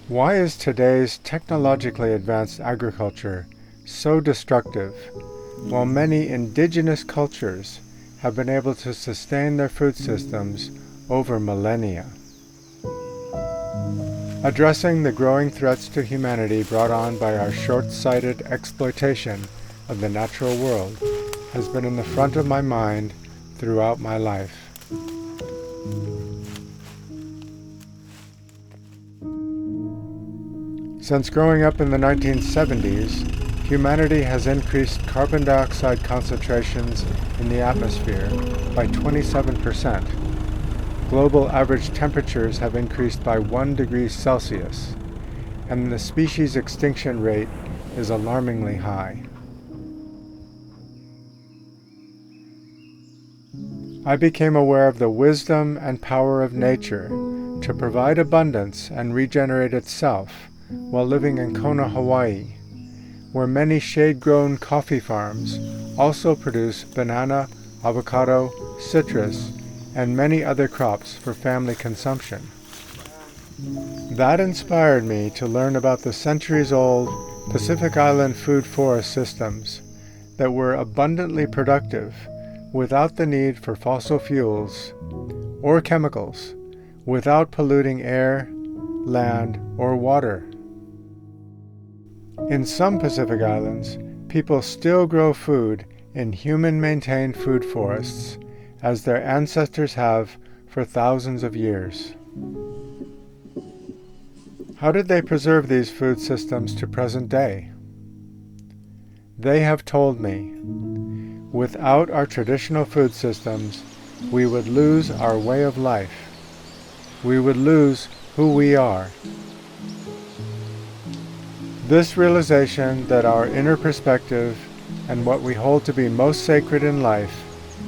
Why is today's technologically advanced agriculture so destructive, while many indigenous cultures have been able to sustain their food systems over millennia? Addressing the growing threats to humanity brought on by our short-sighted exploitation of the natural world has been in the front of my mind throughout my life. Since growing up in the 1970s, humanity has increased carbon dioxide concentrations in the atmosphere by 27%. Global average temperatures have increased by 1 degree Celsius, and the species extinction rate is alarmingly high. I became aware of the wisdom and power of nature to provide abundance and regenerate itself while living in Kona, Hawaii, where many shade-grown coffee farms also produce banana, avocado, citrus, and many other crops for family consumption. That inspired me to learn about the centuries-old Pacific Island food forest systems that were abundantly productive without the need for fossil fuels or chemicals, without polluting air, land, or water. In some Pacific Islands, people still grow food in human-maintained food forests, as their ancestors have for thousands of years. How did they preserve these food systems to present day? They have told me, without our traditional food systems, we would lose our way of life. We would lose who we are. This realization that our inner perspective and what we hold to be most sacred in life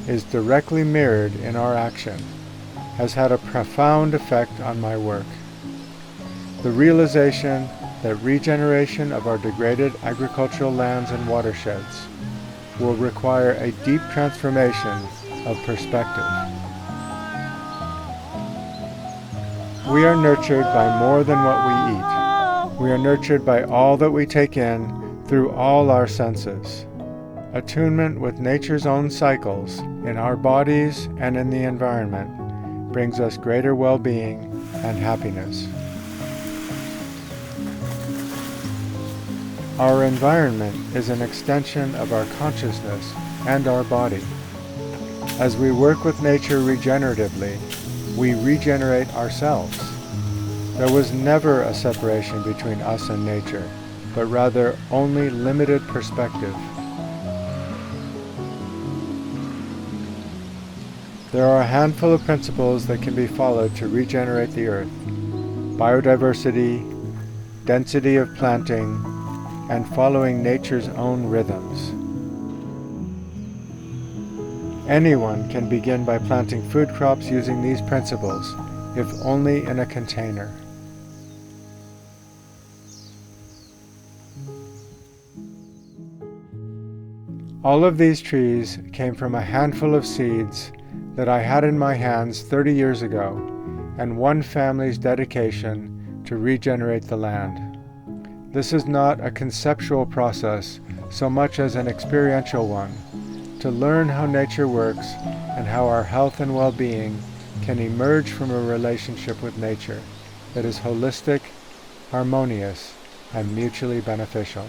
is directly mirrored in our action has had a profound effect on my work. The realization that regeneration of our degraded agricultural lands and watersheds will require a deep transformation of perspective. We are nurtured by more than what we eat. We are nurtured by all that we take in through all our senses. Attunement with nature's own cycles in our bodies and in the environment brings us greater well-being and happiness. Our environment is an extension of our consciousness and our body. As we work with nature regeneratively, we regenerate ourselves. There was never a separation between us and nature, but rather only limited perspective. There are a handful of principles that can be followed to regenerate the earth: biodiversity, density of planting, and following nature's own rhythms. Anyone can begin by planting food crops using these principles, if only in a container. All of these trees came from a handful of seeds that I had in my hands 30 years ago, and one family's dedication to regenerate the land. This is not a conceptual process so much as an experiential one, to learn how nature works and how our health and well-being can emerge from a relationship with nature that is holistic, harmonious, and mutually beneficial.